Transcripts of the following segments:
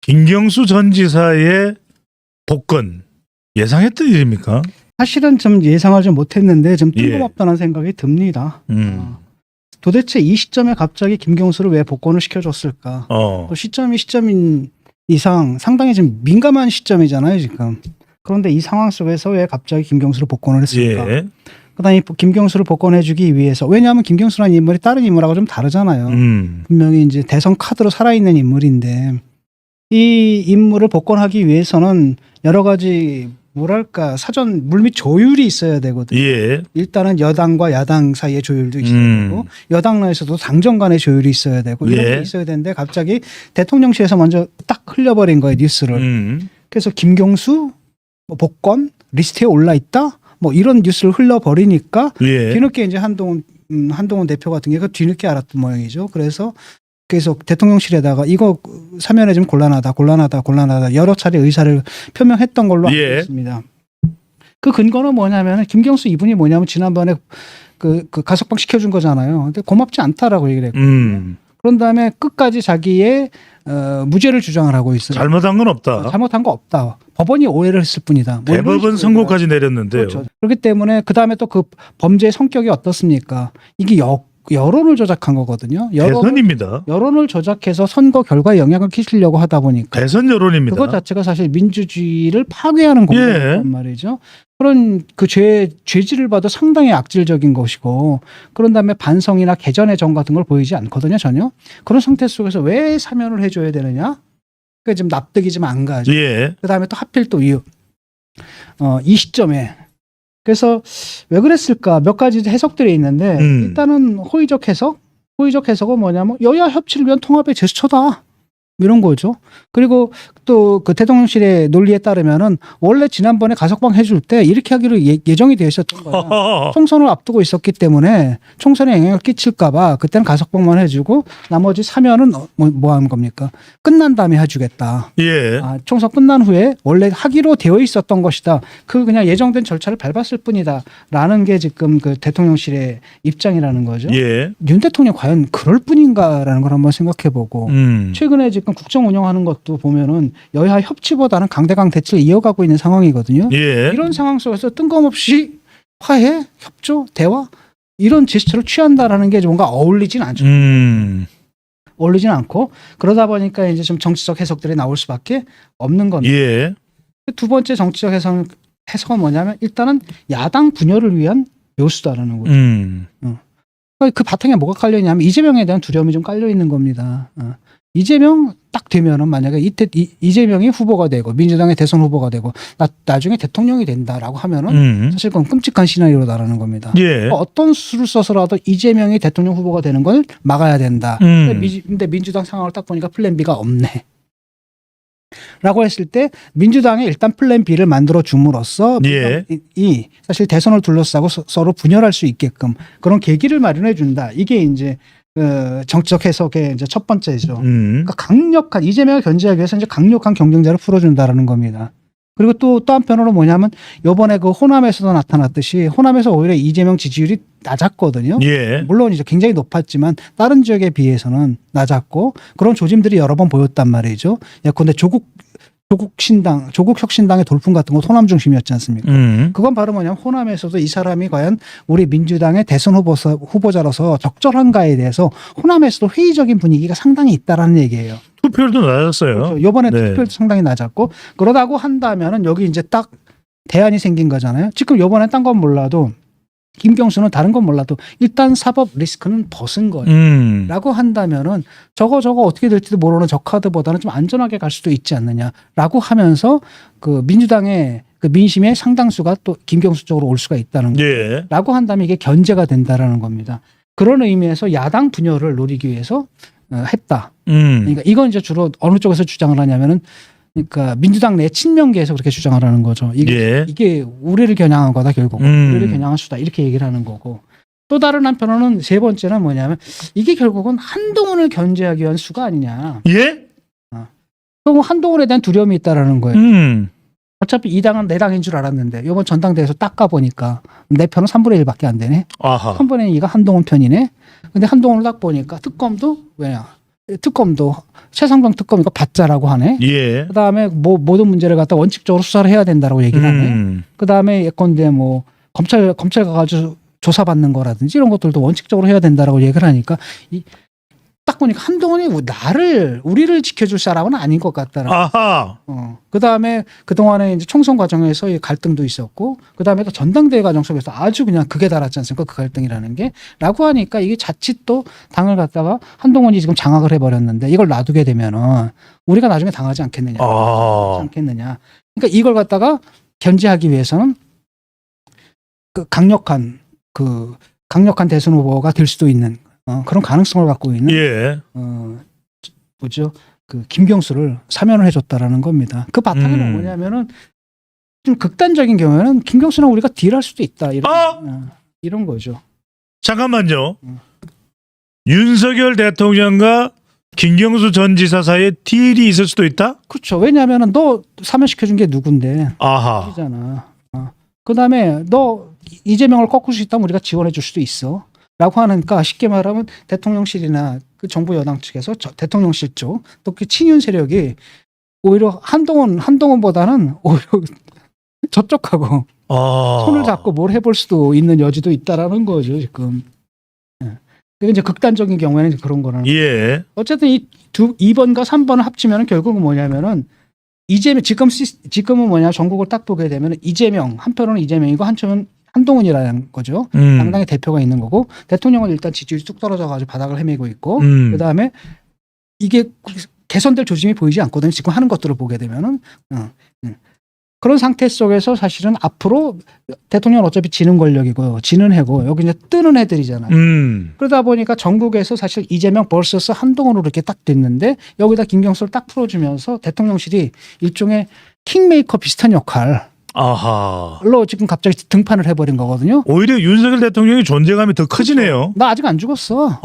김경수 전 지사의 복권 예상했던 일입니까? 사실은 좀 예상하지 못했는데 좀 뜬금없다는 생각이 듭니다. 도대체 이 시점에 갑자기 김경수를 왜 복권을 시켜줬을까? 또 시점이 시점인 이상 상당히 좀 민감한 시점이잖아요, 지금. 그런데 이 상황 속에서 왜 갑자기 김경수를 복권을 했을까? 예. 그다음에 김경수를 복권해주기 위해서, 왜냐하면 김경수라는 인물이 다른 인물하고 좀 다르잖아요. 분명히 이제 대선 카드로 살아있는 인물인데 이 인물을 복권하기 위해서는 여러 가지 뭐랄까 사전 물밑 조율이 있어야 되거든요. 예. 일단은 여당과 야당 사이의 조율도 있어야 되고 여당 내에서도 당정 간의 조율이 있어야 되고 이런 게 있어야 되는데 갑자기 대통령실에서 먼저 딱 흘려버린 거예요, 뉴스를. 그래서 김경수 뭐 복권 리스트에 올라 있다 뭐 이런 뉴스를 흘려버리니까 뒤늦게 이제 한동훈 대표 같은 게 뒤늦게 알았던 모양이죠. 그래서 계속 대통령실에다가 이거 사면에 좀 곤란하다 여러 차례 의사를 표명했던 걸로 알고 있습니다. 그 근거는 뭐냐면 김경수 이분이 뭐냐면 지난번에 그 가석방 시켜준 거잖아요. 근데 고맙지 않다라고 얘기를 했거든요. 그런 다음에 끝까지 자기의 무죄를 주장을 하고 있어요. 잘못한 건 없다. 잘못한 거 없다. 법원이 오해를 했을 뿐이다. 뭐 대법원 선고까지 내렸는데요. 그렇죠. 그렇기 때문에 그 다음에 또 그 범죄의 성격이 어떻습니까? 이게 여론을 조작한 거거든요. 대선입니다. 여론을 조작해서 선거 결과에 영향을 끼치려고 하다 보니까 대선 여론입니다. 그것 자체가 사실 민주주의를 파괴하는 공격이란 말이죠. 그런 그 죄질을 봐도 상당히 악질적인 것이고 그런 다음에 반성이나 개전의 정 같은 걸 보이지 않거든요, 전혀. 그런 상태 속에서 왜 사면을 해줘야 되느냐? 그게 좀 납득이 좀 안 가죠. 그 다음에 또 하필 또 이 시점에 그래서 왜 그랬을까 몇 가지 해석들이 있는데 일단은 호의적 해석은 뭐냐면 여야 협치를 위한 통합의 제스처다 이런 거죠. 그리고 또 그 대통령실의 논리에 따르면은 원래 지난번에 가석방 해줄 때 이렇게 하기로 예정이 되어 있었던 거야. 총선을 앞두고 있었기 때문에 총선에 영향을 끼칠까봐 그때는 가석방만 해주고 나머지 사면은 뭐 하는 겁니까? 끝난 다음에 해주겠다. 총선 끝난 후에 원래 하기로 되어 있었던 것이다. 그 그냥 예정된 절차를 밟았을 뿐이다라는 게 지금 그 대통령실의 입장이라는 거죠. 윤 대통령 과연 그럴 뿐인가라는 걸 한번 생각해보고 최근에 지금 국정 운영하는 것도 보면은 여야 협치보다는 강대강 대치를 이어가고 있는 상황이거든요. 이런 상황 속에서 뜬금없이 화해, 협조, 대화 이런 제스처를 취한다라는 게 뭔가 어울리진 않죠. 어울리진 않고 그러다 보니까 이제 좀 정치적 해석들이 나올 수밖에 없는 겁니다. 두 번째 정치적 해석은 뭐냐면 일단은 야당 분열을 위한 묘수다라는 거죠. 그 바탕에 뭐가 깔려 있냐면 이재명에 대한 두려움이 좀 깔려 있는 겁니다. 이재명 딱 되면은 만약에 이재명이 후보가 되고 민주당의 대선 후보가 되고 나중에 대통령이 된다라고 하면은 사실 그건 끔찍한 시나리오다라는 겁니다. 어떤 수를 써서라도 이재명이 대통령 후보가 되는 걸 막아야 된다. 근데 민주당 상황을 딱 보니까 플랜 B가 없네. 라고 했을 때 민주당이 일단 플랜 B를 만들어 줌으로써 이 사실 대선을 둘러싸고 서로 분열할 수 있게끔 그런 계기를 마련해 준다. 이게 이제 정치적 해석의 이제 첫 번째죠. 그러니까 강력한 이재명을 견제하기 위해서 이제 강력한 경쟁자를 풀어준다라는 겁니다. 그리고 또 한편으로 뭐냐면 이번에 그 호남에서도 나타났듯이 호남에서 오히려 이재명 지지율이 낮았거든요. 물론 이제 굉장히 높았지만 다른 지역에 비해서는 낮았고 그런 조짐들이 여러 번 보였단 말이죠. 예컨대 조국혁신당의 돌풍 같은 거 호남 중심이었지 않습니까? 그건 바로 뭐냐면 호남에서도 이 사람이 과연 우리 민주당의 대선 후보자로서 적절한가에 대해서 호남에서도 회의적인 분위기가 상당히 있다라는 얘기예요. 투표율도 낮았어요. 그렇죠. 이번에 투표율도 상당히 낮았고 그러다고 한다면은 여기 이제 딱 대안이 생긴 거잖아요. 지금 이번에 딴 건 몰라도 김경수는 다른 건 몰라도 일단 사법 리스크는 벗은 거예요. 라고 한다면은 저거 어떻게 될지도 모르는 저 카드보다는 좀 안전하게 갈 수도 있지 않느냐라고 하면서 그 민주당의 그 민심의 상당수가 또 김경수 쪽으로 올 수가 있다는 거예요. 라고 한다면 이게 견제가 된다라는 겁니다. 그런 의미에서 야당 분열을 노리기 위해서 했다. 그러니까 이건 이제 주로 어느 쪽에서 주장을 하냐면은 그러니까 민주당 내 친명계에서 그렇게 주장을 하는 거죠. 이게 우리를 겨냥한 거다 결국. 우리를 겨냥한 수다 이렇게 얘기를 하는 거고. 또 다른 한편으로는 세 번째는 뭐냐면 이게 결국은 한동훈을 견제하기 위한 수가 아니냐. 결국 한동훈에 대한 두려움이 있다라는 거예요. 어차피 이 당은 내 당인 줄 알았는데 이번 전당대회에서 딱 가보니까 내 편은 3분의 1밖에 안 되네. 3분의 2가 한동훈 편이네. 근데 한동훈을 딱 보니까 특검도 왜냐. 특검도 최상병 특검 이거 받자라고 하네. 예. 그다음에 뭐 모든 문제를 갖다 원칙적으로 수사를 해야 된다라고 얘기를 하네. 그다음에 예컨대 뭐 검찰 가가지고 조사받는 거라든지 이런 것들도 원칙적으로 해야 된다라고 얘기를 하니까 딱 보니까 한동훈이 우리를 지켜줄 사람은 아닌 것 같다라는. 아하. 그다음에 그동안에 이제 총선 과정에서 이 갈등도 있었고 그다음에 또 전당대회 과정 속에서 아주 그냥 극에 달았지 않습니까? 그 갈등이라는 게. 라고 하니까 이게 자칫 또 당을 갖다가 한동훈이 지금 장악을 해버렸는데 이걸 놔두게 되면은 우리가 나중에 당하지 않겠느냐. 그러니까 이걸 갖다가 견제하기 위해서는 그 강력한 대선 후보가 될 수도 있는 그런 가능성을 갖고 있는 예. 그 김경수를 사면을 해줬다라는 겁니다. 그 바탕에는 뭐냐면은 좀 극단적인 경우에는 김경수랑 우리가 딜할 수도 있다 이런 거죠. 잠깐만요. 윤석열 대통령과 김경수 전 지사 사이에 딜이 있을 수도 있다? 그렇죠. 왜냐하면은 너 사면시켜준 게 누군데? 아하. 이잖아. 그다음에 너 이재명을 꺾을 수 있다면 우리가 지원해줄 수도 있어. 라고 하니까 쉽게 말하면 대통령실이나 그 정부 여당 측에서 대통령실 쪽 또 그 친윤 세력이 오히려 한동훈보다는 오히려 저쪽하고 손을 잡고 뭘 해볼 수도 있는 여지도 있다라는 거죠 지금. 그게 이제 극단적인 경우에는 그런 거라는. 예. 어쨌든 이 2번과 3번을 합치면 결국은 뭐냐면은 이재명 지금은 뭐냐 전국을 딱 보게 되면 이재명 한편으로는 이재명이고 한편은 한동훈이라는 거죠. 당당히 대표가 있는 거고 대통령은 일단 지지율이 뚝 떨어져가지고 바닥을 헤매고 있고 그다음에 이게 개선될 조짐이 보이지 않거든요. 지금 하는 것들을 보게 되면은 그런 상태 속에서 사실은 앞으로 대통령은 어차피 지는 권력이고 지는 해고 여기 이제 뜨는 애들이잖아요. 그러다 보니까 전국에서 사실 이재명 vs 한동훈으로 이렇게 딱 됐는데 여기다 김경수를 딱 풀어주면서 대통령실이 일종의 킹메이커 비슷한 역할. 로 지금 갑자기 등판을 해버린 거거든요. 오히려 윤석열 대통령의 존재감이 더 커지네요. 나 아직 안 죽었어.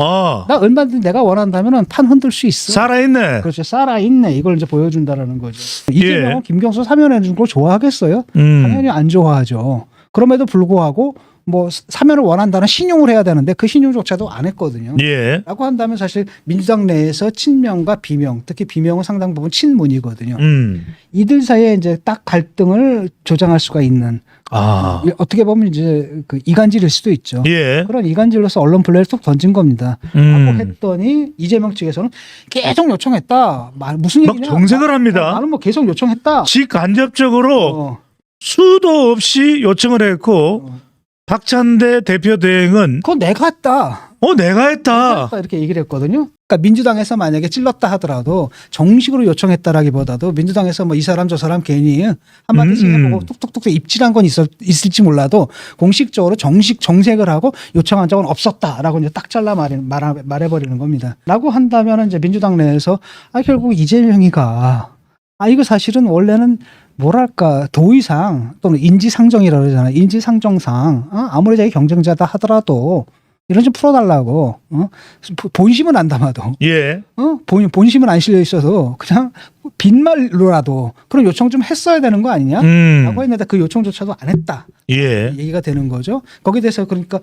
나 얼마든지 내가 원한다면은 판 흔들 수 있어. 살아있네. 그렇죠. 살아있네. 이걸 이제 보여준다라는 거죠. 이재명은 김경수 사면해준 걸 좋아하겠어요? 당연히 안 좋아하죠. 그럼에도 불구하고 뭐 사면을 원한다는 신용을 해야 되는데 그 신용조차도 안 했거든요. 예. 라고 한다면 사실 민주당 내에서 친명과 비명, 특히 비명은 상당 부분 친문이거든요. 이들 사이에 이제 딱 갈등을 조장할 수가 있는 어떻게 보면 이제 그 이간질일 수도 있죠. 예. 그런 이간질로서 언론 플레이를 툭 던진 겁니다. 라고 했더니 이재명 측에서는 계속 요청했다. 무슨 얘기냐? 막 정색을 합니다. 나는 뭐 계속 요청했다. 직간접적으로 수도 없이 요청을 했고 박찬대 대표 대행은 그거 내가 했다. 내가 했다. 이렇게 얘기를 했거든요. 그러니까 민주당에서 만약에 찔렀다 하더라도 정식으로 요청했다라기보다도 민주당에서 뭐 이 사람 저 사람 괜히 한마디씩 해보고 뚝뚝뚝 입질한 건 있을지 몰라도 공식적으로 정색을 하고 요청한 적은 없었다라고 이제 딱 잘라 말해버리는 겁니다. 라고 한다면 이제 민주당 내에서 결국 이재명이가 이거 사실은 원래는 뭐랄까 도의상 또는 인지상정이라고 그러잖아요. 인지상정상 아무리 자기 경쟁자다 하더라도 이런 좀 풀어달라고 본심은 안 담아도 본심은 안 실려 있어서 그냥 빈말로라도 그런 요청 좀 했어야 되는 거 아니냐라고 했는데 그 요청조차도 안 했다. 얘기가 되는 거죠. 거기에 대해서 그러니까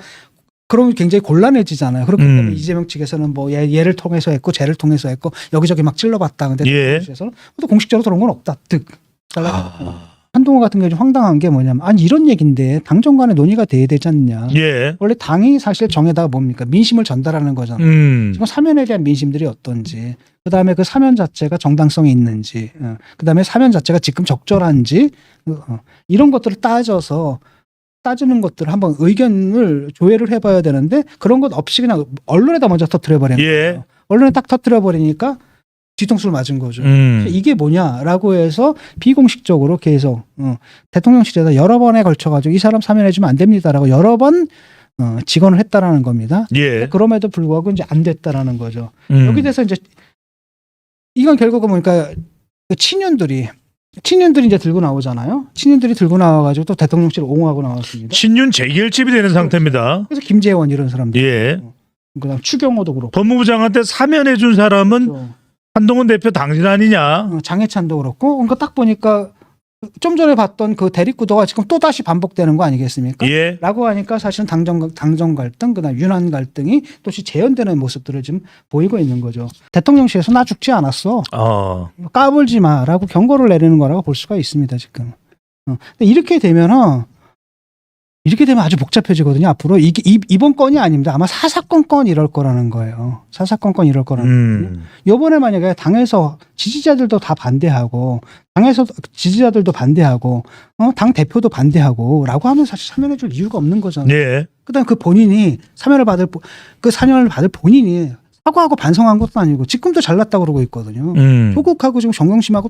그러면 굉장히 곤란해지잖아요. 그렇기 때문에 이재명 측에서는 뭐 얘를 통해서 했고 쟤를 통해서 했고 여기저기 막 찔러봤다. 근데 측에서는 또 공식적으로 들어온 건 없다. 한동훈 같은 경우 좀 황당한 게 뭐냐면 이런 얘기인데 당정 간에 논의가 돼야 되지 않냐. 원래 당이 사실 정에다가 뭡니까 민심을 전달하는 거잖아요. 지금 사면에 대한 민심들이 어떤지 그다음에 그 사면 자체가 정당성이 있는지 그다음에 사면 자체가 지금 적절한지 이런 것들을 따지는 것들을 한번 의견을 조회를 해봐야 되는데 그런 것 없이 그냥 언론에다 먼저 터뜨려버리는 거예요. 언론에 딱 터뜨려버리니까 뒤통수를 맞은 거죠. 이게 뭐냐라고 해서 비공식적으로 계속 대통령실에다 여러 번에 걸쳐가지고 이 사람 사면해주면 안 됩니다라고 여러 번 직언을 했다라는 겁니다. 그럼에도 불구하고 이제 안 됐다라는 거죠. 여기 대해서 이제 이건 결국은 그러니까 친윤들이 이제 들고 나오잖아요. 친윤들이 들고 나와가지고 또 대통령실을 옹호하고 나왔습니다. 친윤 재결집이 되는 상태입니다. 그래서 김재원 이런 사람들. 그다음 추경호도 그렇고. 법무부 장관한테 사면해 준 사람은 한동훈 대표 당신 아니냐. 장해찬도 그렇고. 그러니까 딱 보니까 좀 전에 봤던 그 대립구도가 지금 또 다시 반복되는 거 아니겠습니까? 예. 라고 하니까 사실은 당정 갈등, 그다음 윤한 갈등이 또시 재현되는 모습들을 지금 보이고 있는 거죠. 대통령실에서 나 죽지 않았어. 까불지 마라고 경고를 내리는 거라고 볼 수가 있습니다, 지금. 근데 이렇게 되면 아주 복잡해지거든요. 앞으로 이번 건이 아닙니다. 아마 사사건건 이럴 거라는 거예요. 사사건건 이럴 거라는 거예요. 요번에 만약에 당에서 지지자들도 다 반대하고 당에서 지지자들도 반대하고 당 대표도 반대하고라고 하면 사실 사면해 줄 이유가 없는 거잖아요. 예. 그다음 그 본인이 사면을 받을 본인이 사과하고 반성한 것도 아니고 지금도 잘났다고 그러고 있거든요. 조국하고 지금 정경심하고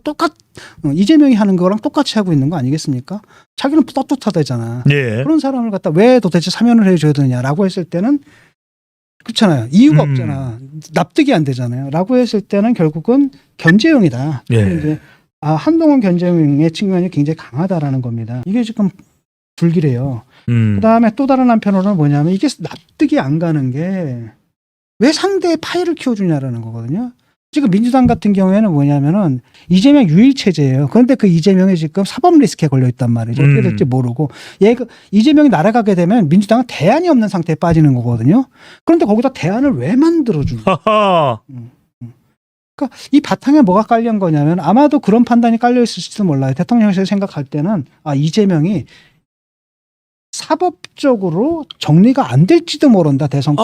이재명이 하는 거랑 똑같이 하고 있는 거 아니겠습니까? 자기는 떳떳하다잖아. 예. 그런 사람을 갖다 왜 도대체 사면을 해줘야 되냐라고 했을 때는 그렇잖아요. 이유가 없잖아. 납득이 안 되잖아요. 라고 했을 때는 결국은 견제용이다. 예. 이제 한동훈 견제용의 측면이 굉장히 강하다라는 겁니다. 이게 지금 불길해요. 그다음에 또 다른 한편으로는 뭐냐면 이게 납득이 안 가는 게 왜 상대의 파일을 키워주냐라는 거거든요. 지금 민주당 같은 경우에는 뭐냐면은 이재명 유일체제예요. 그런데 그 이재명이 지금 사법 리스크에 걸려 있단 말이죠. 어떻게 될지 모르고. 이재명이 날아가게 되면 민주당은 대안이 없는 상태에 빠지는 거거든요. 그런데 거기다 대안을 왜 만들어주냐. 그러니까 이 바탕에 뭐가 깔린 거냐면 아마도 그런 판단이 깔려 있을지도 몰라요. 대통령실에서 생각할 때는 이재명이 사법적으로 정리가 안 될지도 모른다. 대선.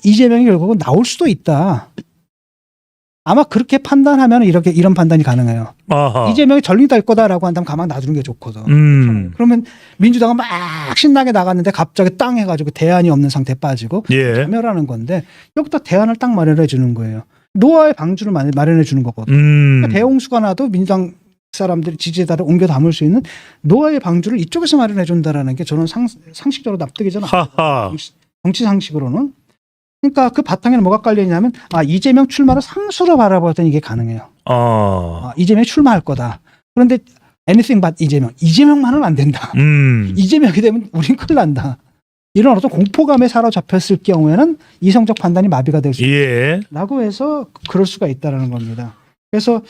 이재명이 결국은 나올 수도 있다. 아마 그렇게 판단하면 이런 판단이 가능해요. 이재명이 전리될 거다라고 한다면 가만 놔두는 게 좋거든. 그러면 민주당은 막 신나게 나갔는데 갑자기 땅 해가지고 대안이 없는 상태에 빠지고 자멸하는 건데 여기다 대안을 딱 마련해 주는 거예요. 노아의 방주를 마련해 주는 거거든. 그러니까 대홍수가 나도 민주당 사람들이 지지자를 옮겨 담을 수 있는 노아의 방주를 이쪽에서 마련해 준다라는 게 저는 상식적으로 납득이 좀 안 돼요. 정치 상식으로는. 그러니까 그 바탕에는 뭐가 깔려 있냐면 이재명 출마를 상수로 바라보았더니 이게 가능해요. 이재명이 출마할 거다. 그런데 anything but 이재명만은 안 된다. 이재명이 되면 우린 큰일 난다. 이런 어떤 공포감에 사로잡혔을 경우에는 이성적 판단이 마비가 될 수 있다라고 해서 그럴 수가 있다라는 겁니다. 그래서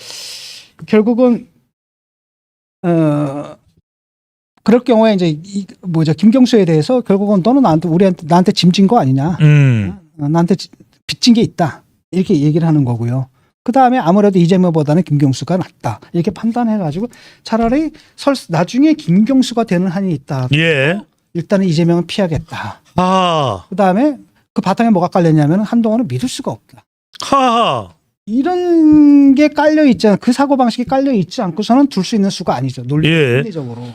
결국은 그럴 경우에 이제 김경수에 대해서 결국은 너는 나한테 짐진 거 아니냐. 나한테 빚진 게 있다. 이렇게 얘기를 하는 거고요. 그 다음에 아무래도 이재명보다는 김경수가 낫다. 이렇게 판단해가지고 차라리 나중에 김경수가 되는 한이 있다. 일단은 이재명은 피하겠다. 그 다음에 그 바탕에 뭐가 깔렸냐면 한동훈은 믿을 수가 없다. 이런 게 깔려 있잖아. 그 사고방식이 깔려 있지 않고서는 둘 수 있는 수가 아니죠. 논리적으로.